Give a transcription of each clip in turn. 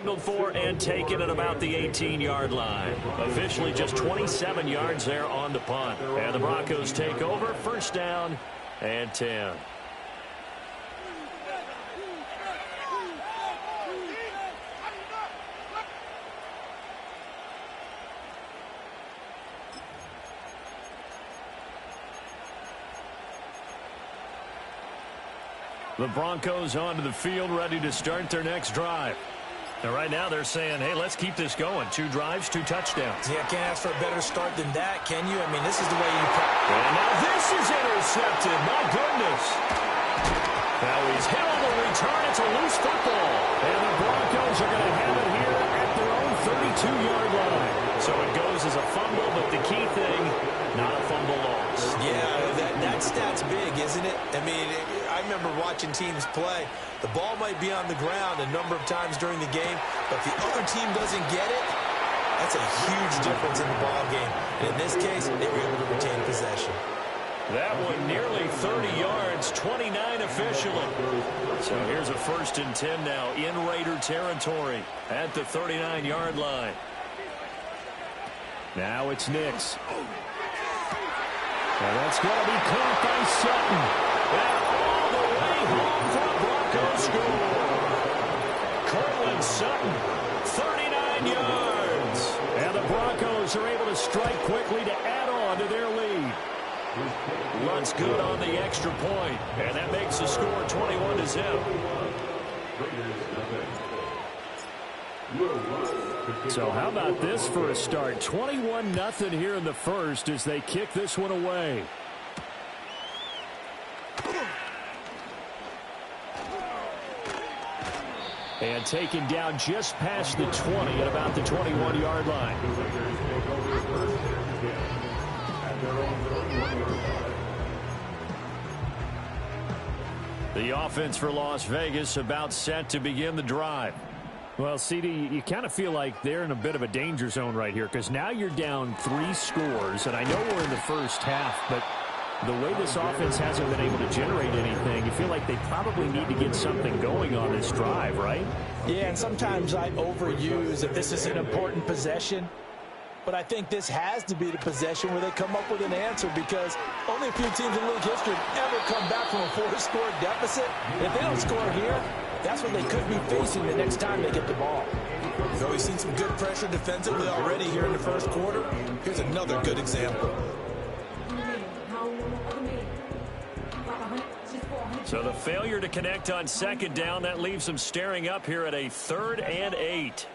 For and taken at about the 18-yard line. Officially just 27 yards there on the punt. And the Broncos take over, first down and 10. The Broncos onto the field, ready to start their next drive. Now, right now, they're saying, hey, let's keep this going. 2 drives, 2 touchdowns. Yeah, can't ask for a better start than that, can you? I mean, this is the way you play. And now this is intercepted. My goodness. Now he's hit on the return. It's a loose football. And the Broncos are going to have it here at their own 32-yard line. So it goes as a fumble, but the key thing, not a fumble loss. Yeah, that stat's big, isn't it? I mean, I remember watching teams play. The ball might be on the ground a number of times during the game, but if the other team doesn't get it, that's a huge difference in the ball game. And in this case, they were able to retain possession. That one nearly 30 yards, 29 officially. So here's a 1st and 10 now in Raider territory at the 39-yard line. Now it's Nix. And that's going to be caught by Sutton. And all the way home for the Broncos score. Cortland Sutton, 39 yards. And the Broncos are able to strike quickly to add on to their lead. Runs good on the extra point, and that makes the score 21-0. So how about this for a start? 21-0 here in the first as they kick this one away. And taken down just past the 20 at about the 21-yard line. The offense for Las Vegas about set to begin the drive. Well, CD, you kind of feel like they're in a bit of a danger zone right here because now you're down 3 scores, and I know we're in the first half, but the way this offense hasn't been able to generate anything, you feel like they probably need to get something going on this drive, right? Yeah, and sometimes I overuse if this is an important possession. But I think this has to be the possession where they come up with an answer because only a few teams in league history have ever come back from a 4-score deficit. And if they don't score here, that's what they could be facing the next time they get the ball. We've always seen some good pressure defensively already here in the first quarter. Here's another good example. So the failure to connect on 2nd down, that leaves them staring up here at a 3rd and 8.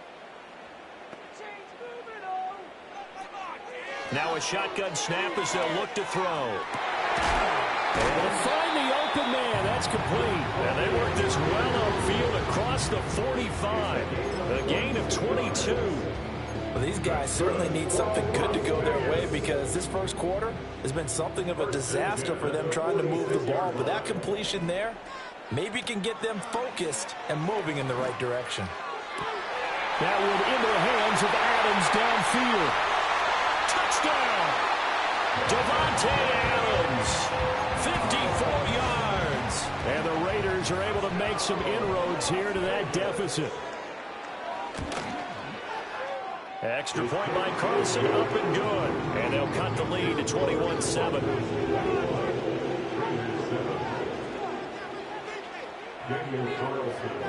Now a shotgun snap as they'll look to throw. And they'll find the open man. That's complete. And they work this well upfield across the 45. A gain of 22. Well, these guys certainly need something good to go their way because this first quarter has been something of a disaster for them trying to move the ball. But that completion there maybe can get them focused and moving in the right direction. That one into the hands of Adams downfield. Touchdown! Devontae Adams, 54 yards. And the Raiders are able to make some inroads here to that deficit. Extra point by Carlson, up and good. And they'll cut the lead to 21-7.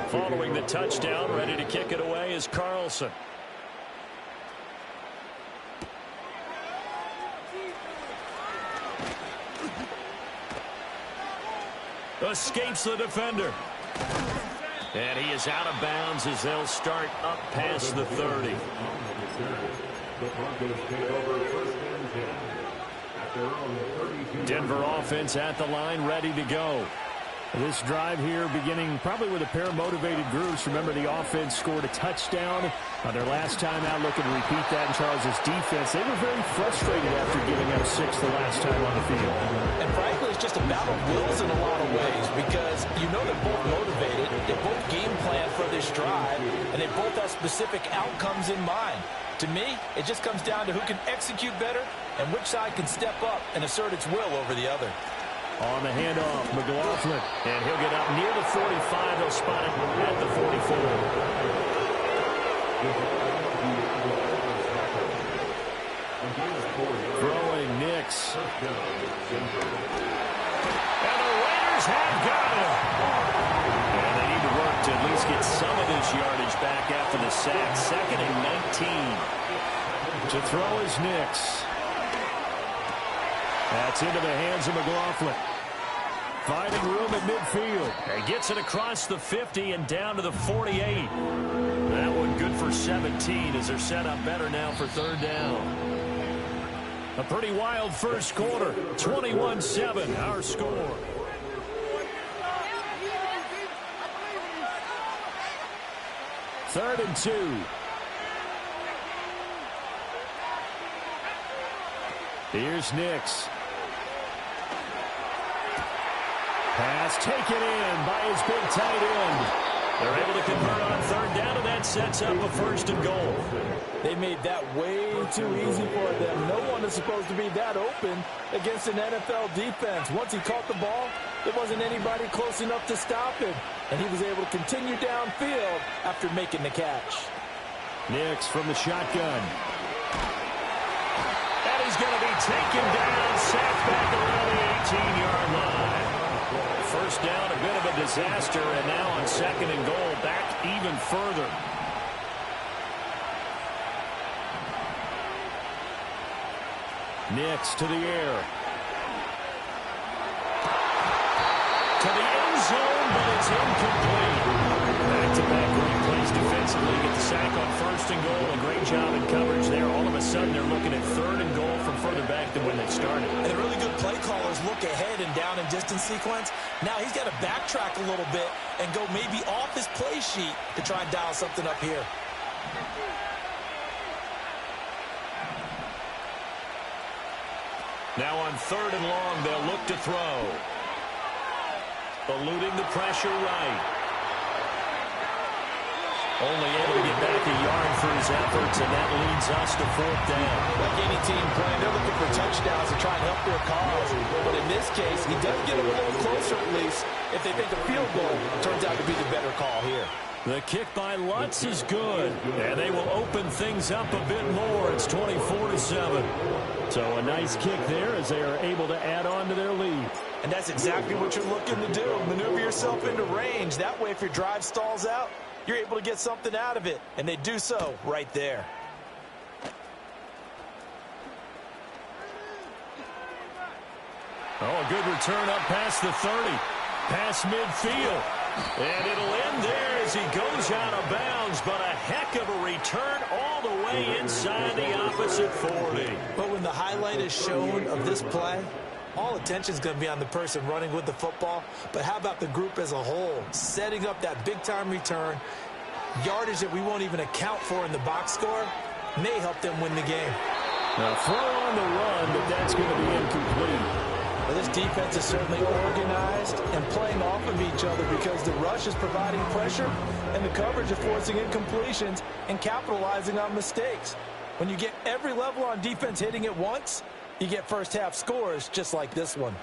Following the touchdown, ready to kick it away is Carlson. Escapes the defender. And he is out of bounds as they'll start up past the 30. Denver offense at the line, ready to go. This drive here beginning probably with a pair of motivated groups. Remember, the offense scored a touchdown their last time out, looking to repeat that in Charles' defense. They were very frustrated after giving up 6 the last time on the field. And frankly, it's just a battle of wills in a lot of ways because you know they're both motivated, they both game plan for this drive, and they both have specific outcomes in mind. To me, it just comes down to who can execute better and which side can step up and assert its will over the other. On the handoff, McLaughlin, and he'll get up near the 45. They'll spot it at the 44. Throwing Nix. And the Raiders have got him. And they need to work to at least get some of this yardage back after the sack. 2nd and 19. To throw is Nix. That's into the hands of McLaughlin. Finding room at midfield. And gets it across the 50 and down to the 48. That one good for 17 as they're set up better now for 3rd down. A pretty wild first quarter. 21-7, our score. Third and 2. Here's Nix. Pass taken in by his big tight end. They're able to convert on 3rd down, and that sets up a 1st and goal. They made that way too easy for them. No one is supposed to be that open against an NFL defense. Once he caught the ball, there wasn't anybody close enough to stop him, and he was able to continue downfield after making the catch. Nix from the shotgun. And he's going to be taken down, sacked back around the 18-yard line. First down, a bit of a disaster, and now on 2nd and goal, back even further. Nix to the air. To the end zone, but it's incomplete. Back-to-back great plays defensively. Get the sack on 1st and goal. A great job in coverage there. All of a sudden, they're looking at 3rd and goal from further back than when they started. And the really good play callers look ahead and down and distance sequence. Now he's got to backtrack a little bit and go maybe off his play sheet to try and dial something up here. Now on 3rd and long, they'll look to throw. Eluding the pressure right. Only able to get back a yard for his efforts, and that leads us to 4th down. Like any team playing, they're looking for touchdowns to try and help their cause. But in this case, he does get a little closer at least if they think a field goal turns out to be the better call here. The kick by Lutz is good, and they will open things up a bit more. It's 24-7. So a nice kick there as they are able to add on to their lead. And that's exactly what you're looking to do. Maneuver yourself into range. That way, if your drive stalls out, you're able to get something out of it. And they do so right there. Oh, a good return up past the 30. Past midfield. And it'll end there as he goes out of bounds. But a heck of a return all the way inside the opposite 40. But when the highlight is shown of this play, all attention is going to be on the person running with the football. But how about the group as a whole? Setting up that big-time return, yardage that we won't even account for in the box score, may help them win the game. Now throw on the run, but that's going to be incomplete. Well, this defense is certainly organized and playing off of each other because the rush is providing pressure and the coverage is forcing incompletions and capitalizing on mistakes. When you get every level on defense hitting at once, you get first-half scores just like this one.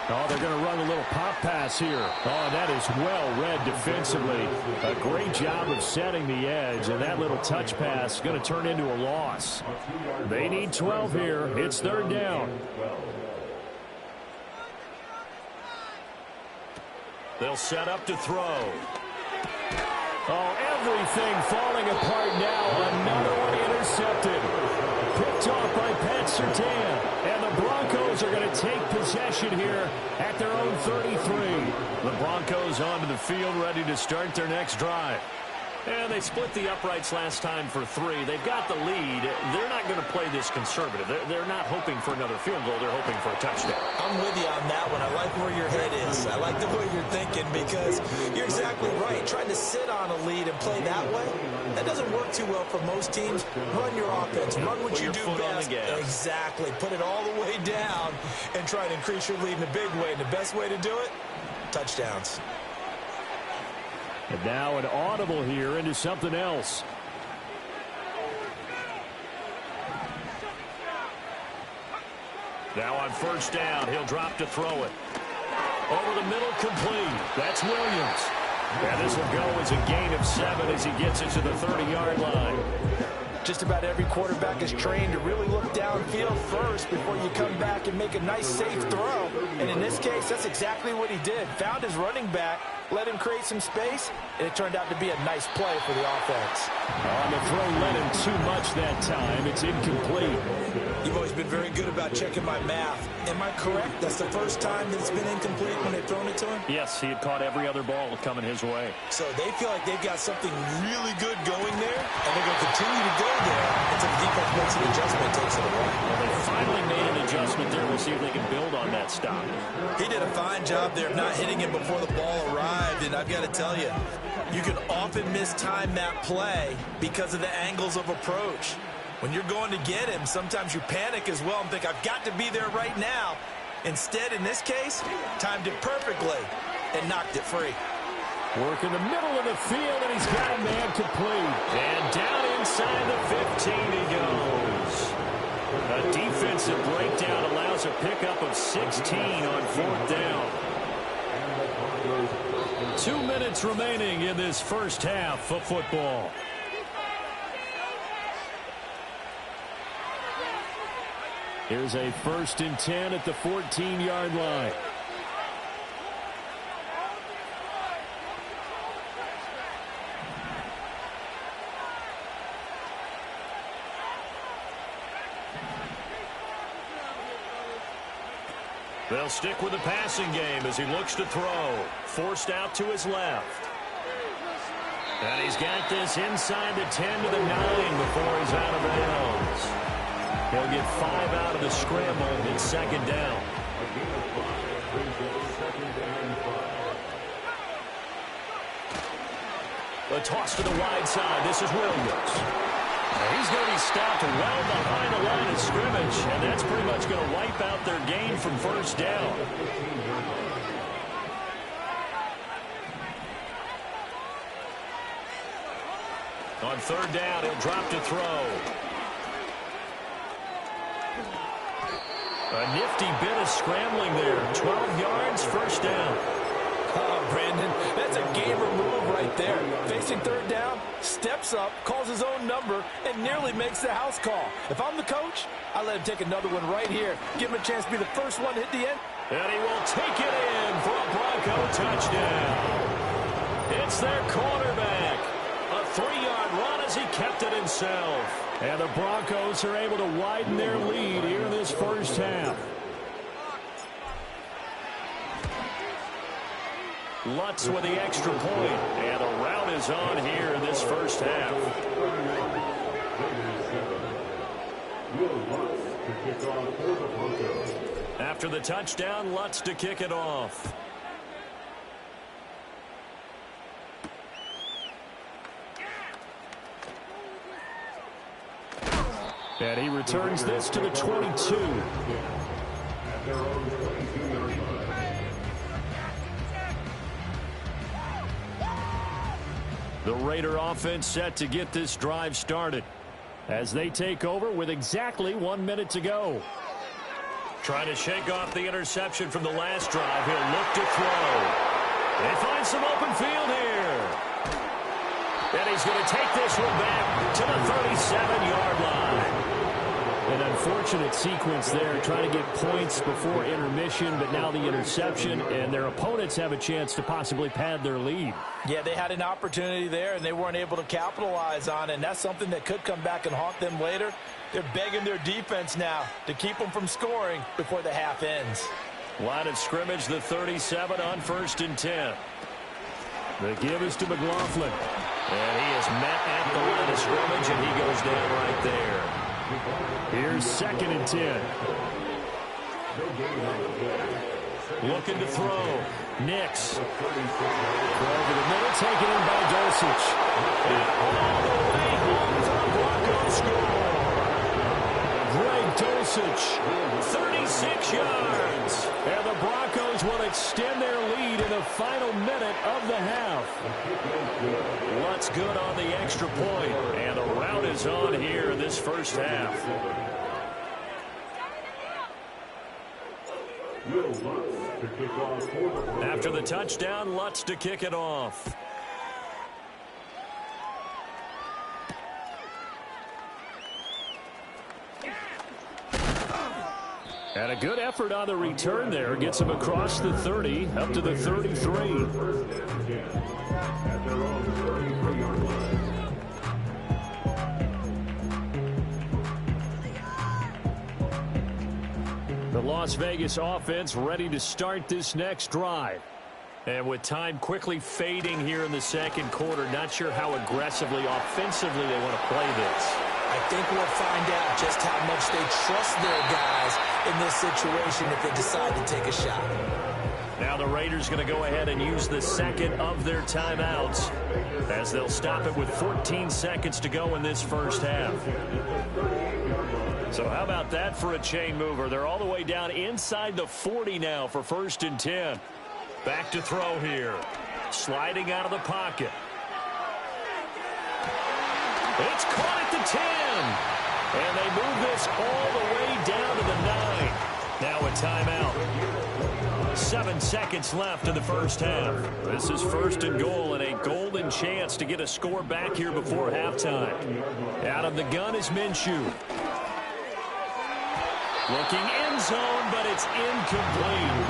Oh, they're going to run a little pop pass here. Oh, that is well read defensively. A great job of setting the edge, and that little touch pass is going to turn into a loss. They need 12 here. It's 3rd down. They'll set up to throw. Oh, everything falling apart now. Another one intercepted. Picked off by Pat Surtain. And the Broncos are going to take possession here at their own 33. The Broncos onto the field ready to start their next drive. And they split the uprights last time for 3. They've got the lead. They're not going to play this conservative. They're not hoping for another field goal. They're hoping for a touchdown. I'm with you on that one. I like where your head is. I like the way you're thinking because you're exactly right. Trying to sit on a lead and play that way, that doesn't work too well for most teams. Run your offense. Run what you do best. Exactly. Put it all the way down and try to increase your lead in a big way. And the best way to do it, touchdowns. And now an audible here into something else. Now on 1st down, he'll drop to throw it. Over the middle, complete. That's Williams. And this will go as a gain of 7 as he gets it to the 30-yard line. Just about every quarterback is trained to really look downfield first before you come back and make a nice, safe throw. And in this case, that's exactly what he did. Found his running back, let him create some space, and it turned out to be a nice play for the offense. On the throw, led him too much that time. It's incomplete. You've always been very good about checking my math. Am I correct? That's the first time that it's been incomplete when they've thrown it to him? Yes, he had caught every other ball coming his way. So they feel like they've got something really good going there, and they're going to continue to go there until the defense makes an adjustment, takes it away. Well, they finally made an adjustment there. We'll see if they can build on that stop. He did a fine job there of not hitting him before the ball arrived, and I've got to tell you, you can often mistime that play because of the angles of approach. When you're going to get him, sometimes you panic as well and think, I've got to be there right now. Instead, in this case, timed it perfectly and knocked it free. Work in the middle of the field, and he's got a man complete. And down inside the 15 he goes. A defensive breakdown allows a pickup of 16 on 4th down. 2 minutes remaining in this first half of football. Here's a 1st and 10 at the 14-yard line. They'll stick with the passing game as he looks to throw. Forced out to his left. And he's got this inside the 10 to the 9 before he's out of bounds. He'll get 5 out of the scramble in 2nd down. A toss to the wide side. This is Williams. And he's going to be stopped well behind the line of scrimmage, and that's pretty much going to wipe out their gain from 1st down. On 3rd down, he'll drop to throw. A nifty bit of scrambling there. 12 yards, 1st down. Oh, Brandon, that's a gamer move right there. Facing 3rd down, steps up, calls his own number, and nearly makes the house call. If I'm the coach, I let him take another one right here. Give him a chance to be the first one to hit the end. And he will take it in for a Bronco touchdown. It's their quarterback. A 3-yard run as he kept it himself. And the Broncos are able to widen their lead here in this first half. Lutz with the extra point. And the route is on here in this first half. After the touchdown, Lutz to kick it off. And he returns this to the 22. The Raider offense set to get this drive started as they take over with exactly 1 minute to go. Trying to shake off the interception from the last drive. He'll look to throw. They find some open field here. And he's going to take this one back to the 37-yard line. An unfortunate sequence there, trying to get points before intermission, but now the interception, and their opponents have a chance to possibly pad their lead. Yeah, they had an opportunity there, and they weren't able to capitalize on it, and that's something that could come back and haunt them later. They're begging their defense now to keep them from scoring before the half ends. Line of scrimmage, the 37 on 1st and 10. The give is to McLaughlin. And he is met at the line of scrimmage, and he goes down right there. Here's 2nd and 10. Looking to throw. Nix. Throw over the middle, taken in by Dulcich. And all the way home for the Broncos score. Greg Dulcich, 36 yards. And the Broncos will extend their lead in the final minute of the half. Lutz good on the extra point, and the route is on here in this first half. After the touchdown, Lutz to kick it off. And a good effort on the return there. Gets him across the 30, up to the 33. The Las Vegas offense ready to start this next drive. And with time quickly fading here in the second quarter, not sure how aggressively, offensively they want to play this. I think we'll find out just how much they trust their guys in this situation if they decide to take a shot. Now the Raiders going to go ahead and use the second of their timeouts as they'll stop it with 14 seconds to go in this first half. So how about that for a chain mover? They're all the way down inside the 40 now for 1st and 10. Back to throw here. Sliding out of the pocket. It's caught at the 10. And they move this all the way down to the 9. Now a timeout. 7 seconds left in the first half. This is 1st and goal and a golden chance to get a score back here before halftime. Out of the gun is Minshew. Looking end zone, but it's incomplete.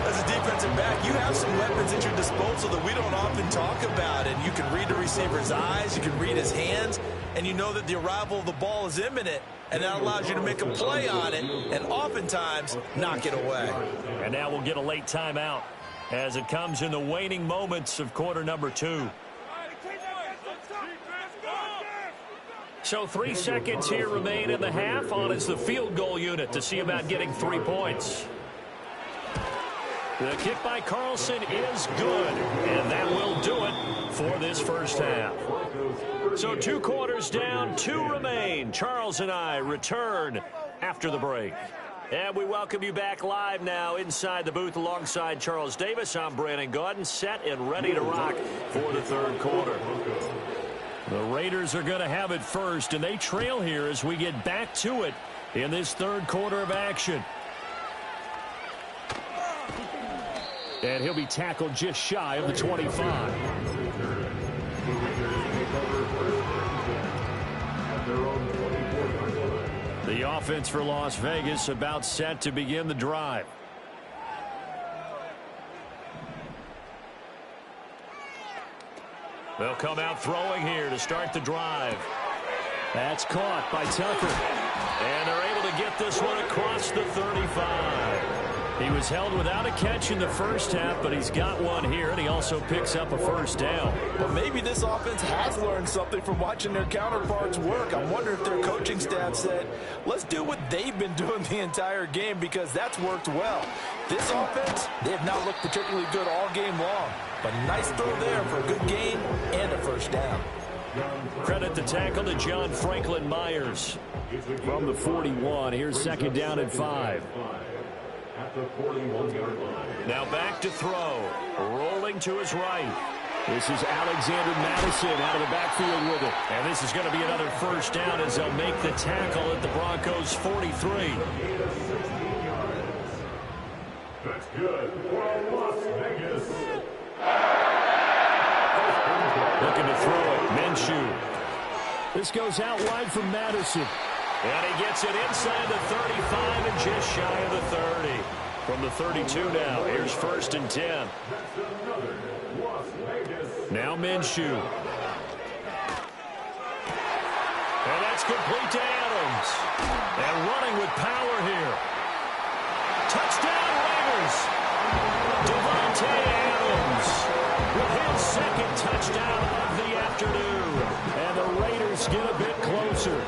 As a defensive back, you have some weapons at your disposal that we don't often talk about. And you can read the receiver's eyes, you can read his hands, and you know that the arrival of the ball is imminent. And that allows you to make a play on it and oftentimes knock it away. And now we'll get a late timeout as it comes in the waning moments of quarter number 2. So 3 seconds here remain in the half. On is the field goal unit to see about getting 3 points. The kick by Carlson is good, and that will do it for this first half. So 2 quarters down, 2 remain. Charles and I return after the break. And we welcome you back live now inside the booth alongside Charles Davis. I'm Brandon Gaudin, set and ready to rock for the third quarter. The Raiders are going to have it first, and they trail here as we get back to it in this third quarter of action. And he'll be tackled just shy of the 25. The offense for Las Vegas about set to begin the drive. They'll come out throwing here to start the drive. That's caught by Tucker. And they're able to get this one across the 35. He was held without a catch in the first half, but he's got one here, and he also picks up a first down. But maybe this offense has learned something from watching their counterparts work. I wonder if their coaching staff said, let's do what they've been doing the entire game, because that's worked well. This offense, they have not looked particularly good all game long. But nice throw there for a good gain and a first down. Credit the tackle to John Franklin Myers. From the 41, here's 2nd down and 5. Now back to throw. Rolling to his right. This is Alexander Madison out of the backfield with it. And this is going to be another first down as they'll make the tackle at the Broncos' 43. That's good for Las Vegas. Looking to throw it. Minshew. This goes out wide from Madison. And he gets it inside the 35 and just shy of the 30. From the 32 now, here's 1st and 10. Now Minshew. And that's complete to Adams. And running with power here. Touchdown Raiders. Davante Adams with his 2nd touchdown of the afternoon. And the Raiders get a bit closer.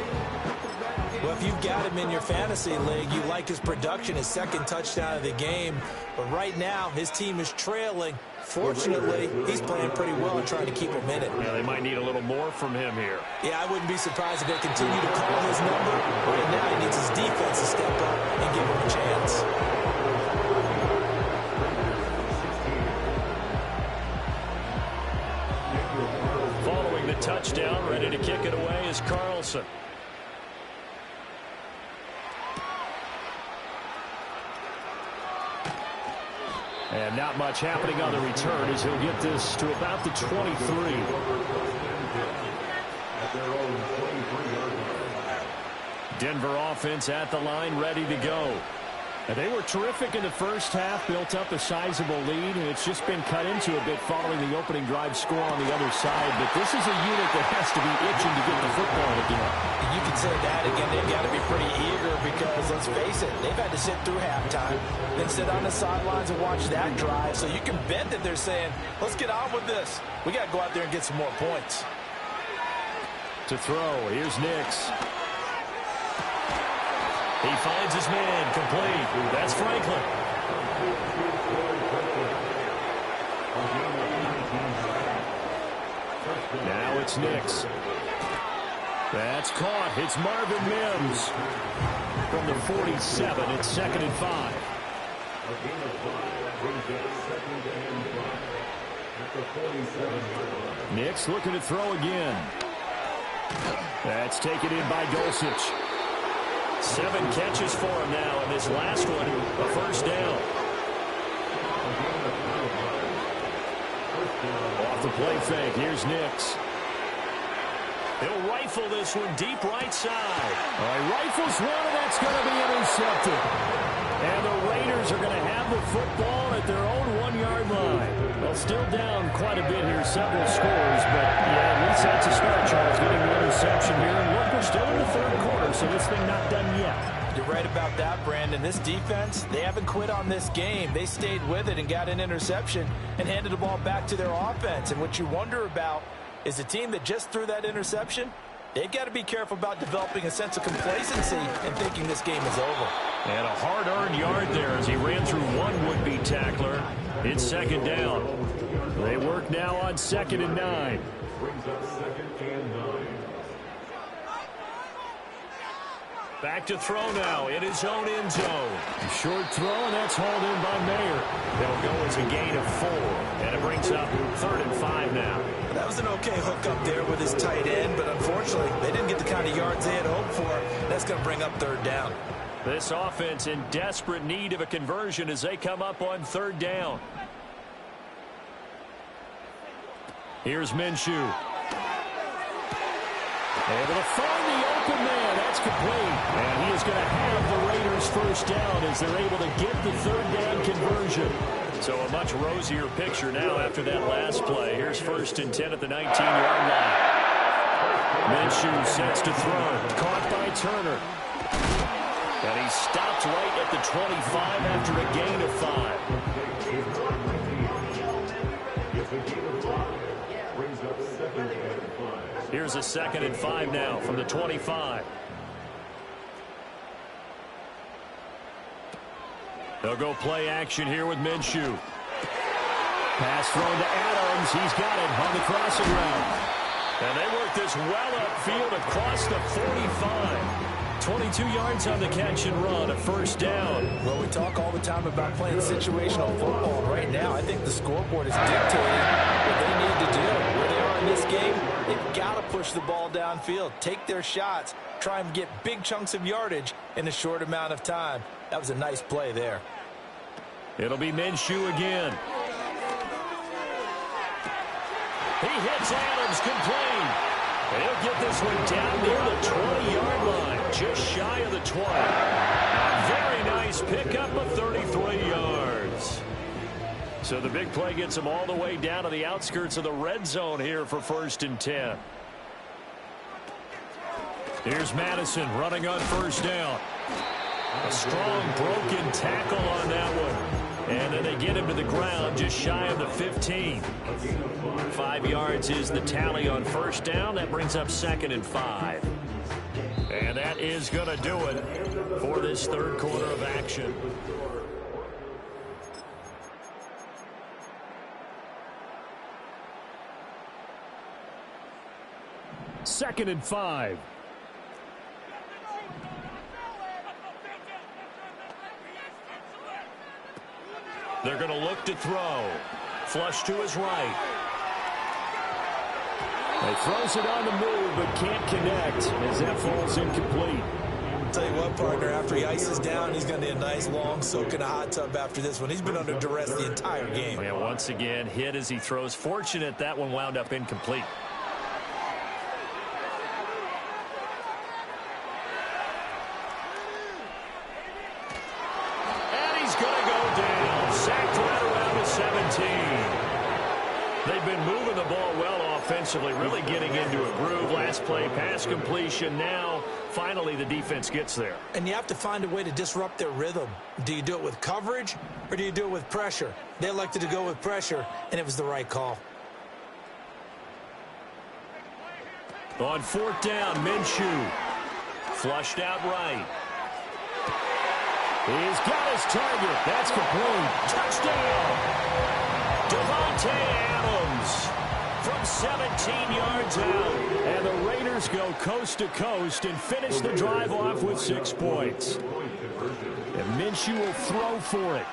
Well, if you've got him in your fantasy league, you like his production, his 2nd touchdown of the game. But right now, his team is trailing. Fortunately, he's playing pretty well and trying to keep him in it. Yeah, they might need a little more from him here. Yeah, I wouldn't be surprised if they continue to call his number. Right now, he needs his defense to step up and give him a chance. Following the touchdown, ready to kick it away is Carlson. And not much happening on the return as he'll get this to about the 23. Denver offense at the line, ready to go. And they were terrific in the first half, built up a sizable lead, and it's just been cut into a bit following the opening drive score on the other side. But this is a unit that has to be itching to get the football again. You can say that again. They've got to be pretty eager because, let's face it, they've had to sit through halftime, then sit on the sidelines and watch that drive. So you can bet that they're saying, let's get on with this. We got to go out there and get some more points. To throw, here's Nix. He finds his man, complete. That's Franklin. Now it's Nix. That's caught. It's Marvin Mims. From the 47, it's 2nd and 5. Nix looking to throw again. That's taken in by Dulcich. 7 catches for him now, and this last one, a first down. Off the play fake, here's Nix. He'll rifle this one deep right side. He rifles one, and that's going to be intercepted. And the Raiders are going to have the football at their own 1-yard line. Well, still down quite a bit here, several scores, but yeah, at least that's a start, Charles, getting the interception here. And look, we're still in the third quarter, so this thing not done yet. You're right about that, Brandon. This defense, they haven't quit on this game. They stayed with it and got an interception and handed the ball back to their offense. And what you wonder about is the team that just threw that interception, they've got to be careful about developing a sense of complacency and thinking this game is over. And a hard-earned yard there as he ran through one would-be tackler. It's 2nd down. They work now on 2nd and 9. Back to throw now in his own end zone. Short throw, and that's hauled in by Mayer. They'll go as a gain of 4, and it brings up 3rd and 5 now. That was an okay hook up there with his tight end, but unfortunately, they didn't get the kind of yards they had hoped for. That's going to bring up 3rd down. This offense in desperate need of a conversion as they come up on 3rd down. Here's Minshew. Able to find the open man. That's complete. And he is going to have the Raiders first down as they're able to get the 3rd down conversion. So a much rosier picture now after that last play. Here's 1st and 10 at the 19-yard line. Minshew sets to throw. Caught by Turner. And he stopped right at the 25 after a gain of 5. Here's a 2nd and 5 now from the 25. They'll go play action here with Minshew. Pass thrown to Adams. He's got it on the crossing route. And they work this well upfield across the 45. 22 yards on the catch and run, a first down. Well, we talk all the time about playing situational football. Right now, I think the scoreboard is dictating what they need to do. Where they are in this game, they've got to push the ball downfield, take their shots, try and get big chunks of yardage in a short amount of time. That was a nice play there. It'll be Minshew again. He hits Adams, complete. He'll get this one down near the 20-yard line, just shy of the 20. A very nice pickup of 33 yards. So the big play gets him all the way down to the outskirts of the red zone here for 1st and 10. Here's Madison running on 1st down. A strong broken tackle on that one. And then they get him to the ground just shy of the 15. 5 yards is the tally on 1st down. That brings up 2nd and 5. And that is going to do it for this 3rd quarter of action. Second and 5. They're going to look to throw. Flush to his right. He throws it on the move, but can't connect as that falls incomplete. tell you what, partner, after he ices down, he's going to need a nice long soak in a hot tub after this one. He's been under duress the entire game. Yeah, once again, hit as he throws. Fortunate that one wound up incomplete. And he's going to go down. Sacked right around the 17. They've been moving the ball well offensively, really getting into a groove. Last play, pass completion. Now, finally, the defense gets there. And you have to find a way to disrupt their rhythm. Do you do it with coverage, or do you do it with pressure? They elected to go with pressure, and it was the right call. On 4th down, Minshew. Flushed out right. He's got his target. That's complete. Touchdown. Davante Adams from 17 yards out. And the Raiders go coast to coast and finish the drive off with 6 points. And Minshew will throw for it.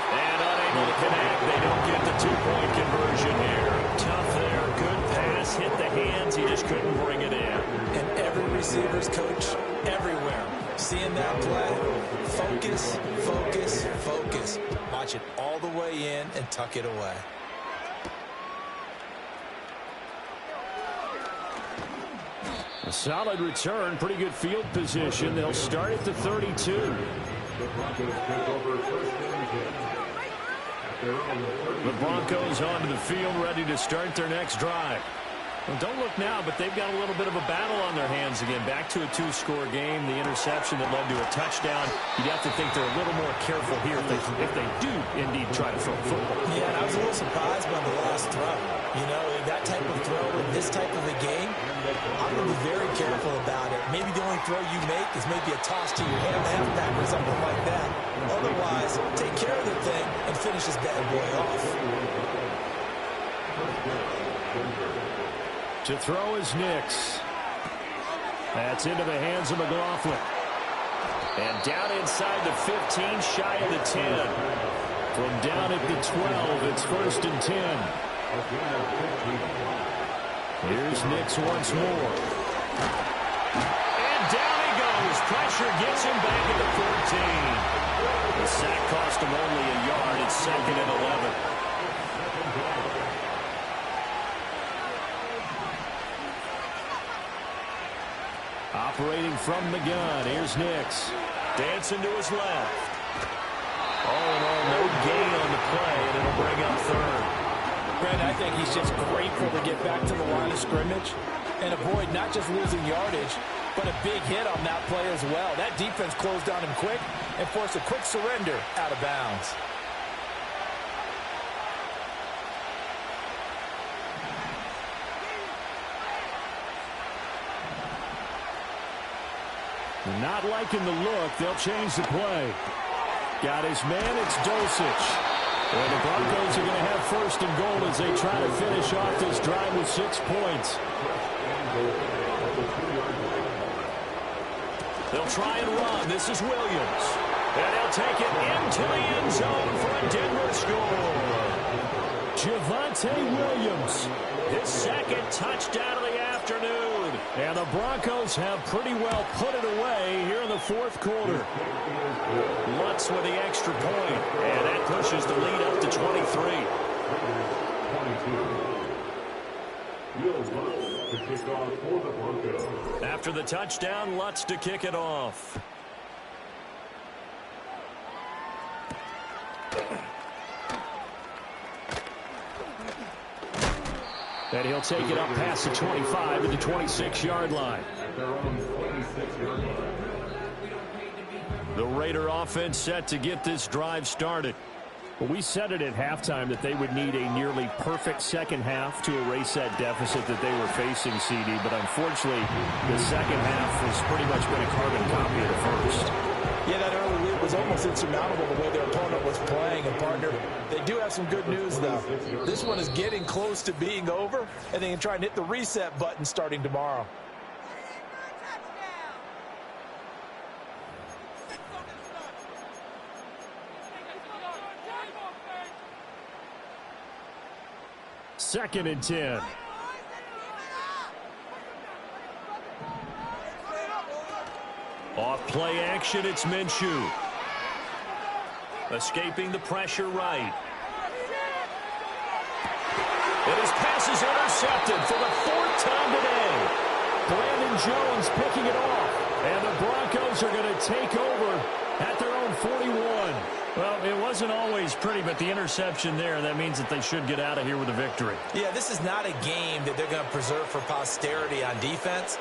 And unable to connect. They don't get the 2-point conversion here. Tough there. Good pass. Hit the hands. He just couldn't bring it in. And every receiver's coach everywhere. Seeing that play, focus, focus, focus. Watch it all the way in and tuck it away. A solid return, pretty good field position. They'll start at the 32. The Broncos onto the field, ready to start their next drive. Well, don't look now, but they've got a little bit of a battle on their hands again. Back to a 2-score game. The interception that led to a touchdown. You'd have to think they're a little more careful here if they do indeed try to throw the football. Yeah, and I was a little surprised by the last throw. You know, that type of throw in this type of a game, I'm going to be very careful about it. Maybe the only throw you make is maybe a toss to your halfback or something like that. Otherwise, take care of the thing and finish this bad boy off. To throw is Nix. That's into the hands of McLaughlin. And down inside the 15, shy of the 10. From down at the 12, it's 1st and 10. Here's Nix once more. And down he goes. Pressure gets him back at the 14. The sack cost him only a yard. It's 2nd and 11. Operating from the gun, here's Nix. Dancing to his left. All in all, no gain on the play, and it'll bring up 3rd. Brent, I think he's just grateful to get back to the line of scrimmage and avoid not just losing yardage, but a big hit on that play as well. That defense closed on him quick and forced a quick surrender out of bounds. Not liking the look. They'll change the play. Got his man. It's Dulcich. And the Broncos are going to have 1st and goal as they try to finish off this drive with 6 points. They'll try and run. This is Williams. And he'll take it into the end zone for a Denver score. Javonte Williams, his 2nd touchdown of the afternoon. And the Broncos have pretty well put it away here in the 4th quarter. Lutz with the extra point. And that pushes the lead up to 23. After the touchdown, Lutz to kick it off. And he'll take it up past the 25 to the 26-yard line. The Raider offense set to get this drive started. Well, we said it at halftime that they would need a nearly perfect second half to erase that deficit that they were facing, CD. But unfortunately, the second half has pretty much been a carbon copy of the first. Yeah, that early lead was almost insurmountable the way their opponent was playing. And, partner, they do have some good news, though. This one is getting close to being over, and they can try and hit the reset button starting tomorrow. Second and 10. Off play action, it's Minshew. Escaping the pressure right. And his pass is intercepted for the 4th time today. Brandon Jones picking it off. And the Broncos are going to take over at their own 41. Well, it wasn't always pretty, but the interception there, that means that they should get out of here with a victory. Yeah, this is not a game that they're going to preserve for posterity on defense,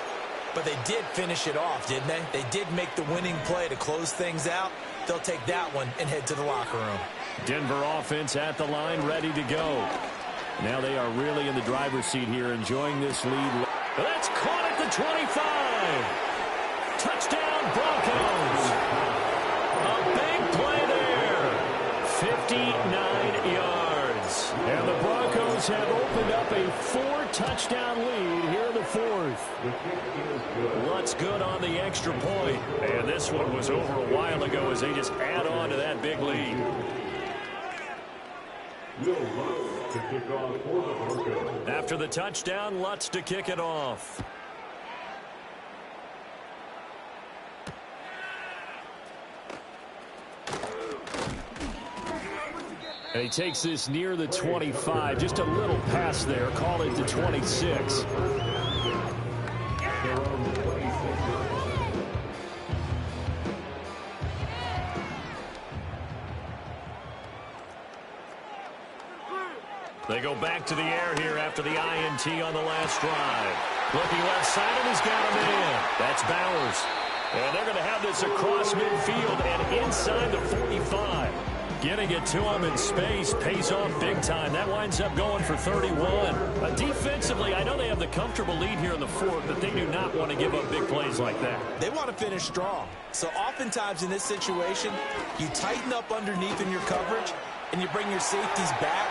but they did finish it off, didn't they? They did make the winning play to close things out. They'll take that one and head to the locker room. Denver offense at the line, ready to go. Now they are really in the driver's seat here, enjoying this lead. That's caught at the 25. Touchdown, Broncos. A big play there. 59 yards. And the Broncos have opened up a 4-touchdown lead here in the 4th. Lutz good on the extra point. And this one was over a while ago as they just add on to that big lead. After the touchdown, Lutz to kick it off. And he takes this near the 25. Just a little pass there. Call it the 26. They go back to the air here after the INT on the last drive. Looking left side, and he's got a man. That's Bowers. And they're going to have this across midfield and inside the 45. Getting it to him in space pays off big time. That winds up going for 31. Defensively, I know they have the comfortable lead here in the 4th, but they do not want to give up big plays like that. They want to finish strong. So oftentimes in this situation, you tighten up underneath in your coverage, and you bring your safeties back.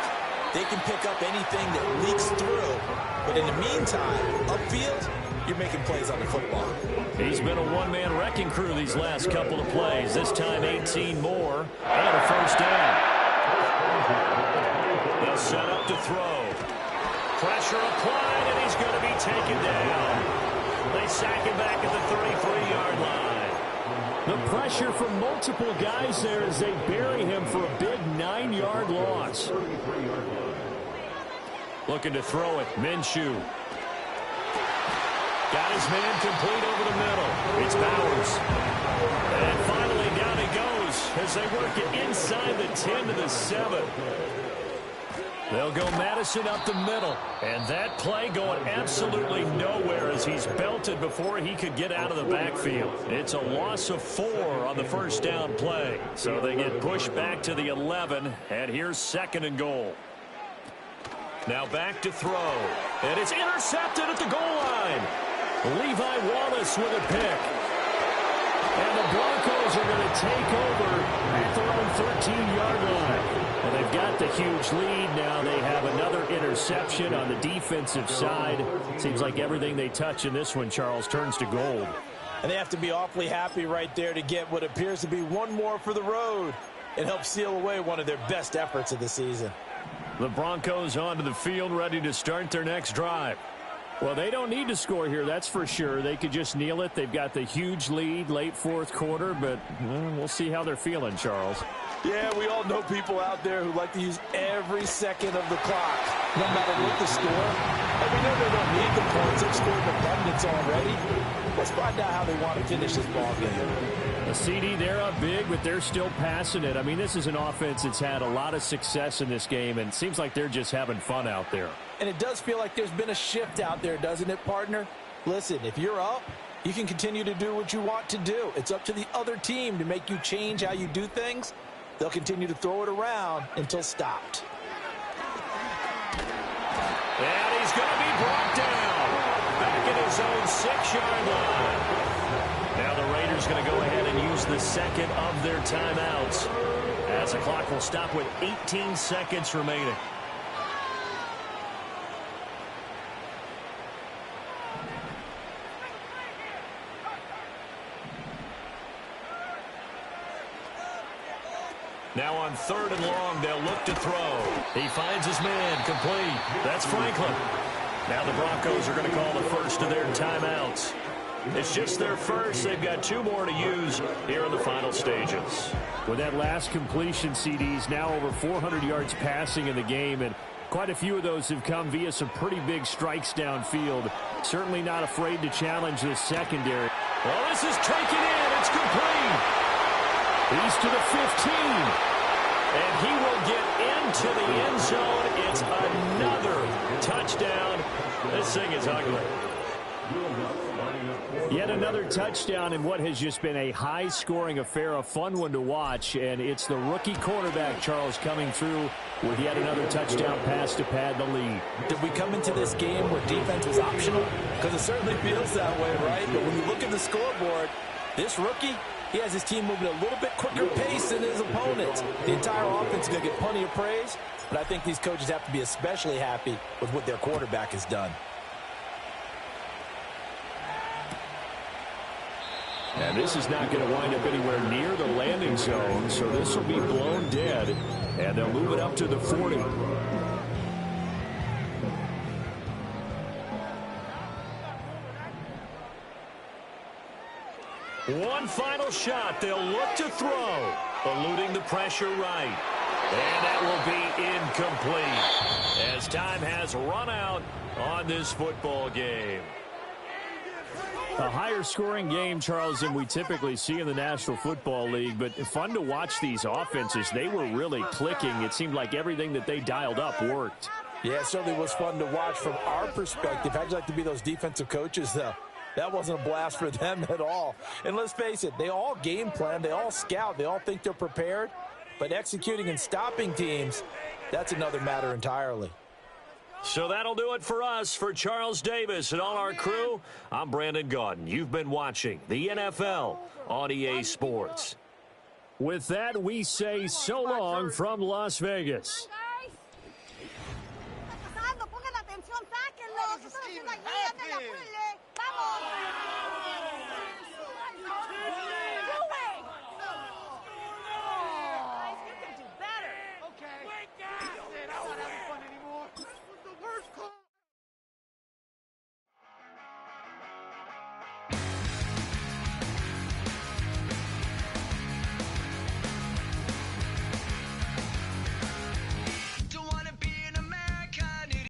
They can pick up anything that leaks through. But in the meantime, upfield, you're making plays on the football. He's been a one-man wrecking crew these last couple of plays. This time 18 more and a first down. They'll set up to throw. Pressure applied, and he's going to be taken down. They sack him back at the 33-yard line. The pressure from multiple guys there as they bury him for a big 9-yard loss. Looking to throw it, Minshew. Got his man complete over the middle. It's Bowers. And finally down he goes as they work it inside the 10 to the 7. They'll go Madison up the middle. And that play going absolutely nowhere as he's belted before he could get out of the backfield. It's a loss of 4 on the first down play. So they get pushed back to the 11. And here's 2nd and goal. Now back to throw. And it's intercepted at the goal line. Levi Wallace with a pick. And the Broncos are going to take over at their own 13-yard line. And they've got the huge lead now. They have another interception on the defensive side. Seems like everything they touch in this one, Charles, turns to gold. And they have to be awfully happy right there to get what appears to be one more for the road and help seal away one of their best efforts of the season. The Broncos onto the field, ready to start their next drive. Well, they don't need to score here, that's for sure. They could just kneel it. They've got the huge lead late 4th quarter, but we'll see how they're feeling, Charles. Yeah, we all know people out there who like to use every second of the clock, no matter what the score. And we know they don't need the points. They've scored in abundance already. Let's find out how they want to finish this ball game. A CD, they're up big, but they're still passing it. I mean, this is an offense that's had a lot of success in this game, and it seems like they're just having fun out there. And it does feel like there's been a shift out there, doesn't it, partner? Listen, if you're up, you can continue to do what you want to do. It's up to the other team to make you change how you do things. They'll continue to throw it around until stopped. And he's going to be brought down back at his own 6-yard line. Now the Raiders going to go ahead and use the second of their timeouts as the clock will stop with 18 seconds remaining. Now on 3rd and long, they'll look to throw. He finds his man complete. That's Franklin. Now the Broncos are going to call the first of their timeouts. It's just their first. They've got 2 more to use here in the final stages. With that last completion, CDs now over 400 yards passing in the game, and quite a few of those have come via some pretty big strikes downfield. Certainly not afraid to challenge this secondary. Well, this is taken in. It's complete. He's to the 15. And he will get into the end zone. It's another touchdown. This thing is ugly. Yet another touchdown in what has just been a high-scoring affair, a fun one to watch. And it's the rookie quarterback, Charles, coming through with yet another touchdown pass to pad the lead. Did we come into this game where defense was optional? Because it certainly feels that way, right? But when you look at the scoreboard, this rookie, he has his team moving a little bit quicker pace than his opponents. The entire offense is going to get plenty of praise, but I think these coaches have to be especially happy with what their quarterback has done. And this is not going to wind up anywhere near the landing zone, so this will be blown dead, and they'll move it up to the 40. One final shot. They'll look to throw, eluding the pressure right. And that will be incomplete as time has run out on this football game. A higher scoring game, Charles, than we typically see in the National Football League, but fun to watch these offenses. They were really clicking. It seemed like everything that they dialed up worked. Yeah, it certainly was fun to watch from our perspective. How'd you like to be those defensive coaches, though? That wasn't a blast for them at all. And let's face it, they all game plan, they all scout, they all think they're prepared. But executing and stopping teams, that's another matter entirely. So that'll do it for us. For Charles Davis and all our crew, I'm Brandon Gaudin. You've been watching the NFL on EA Sports. With that, we say so long from Las Vegas. Pongan atención, sáquenlo.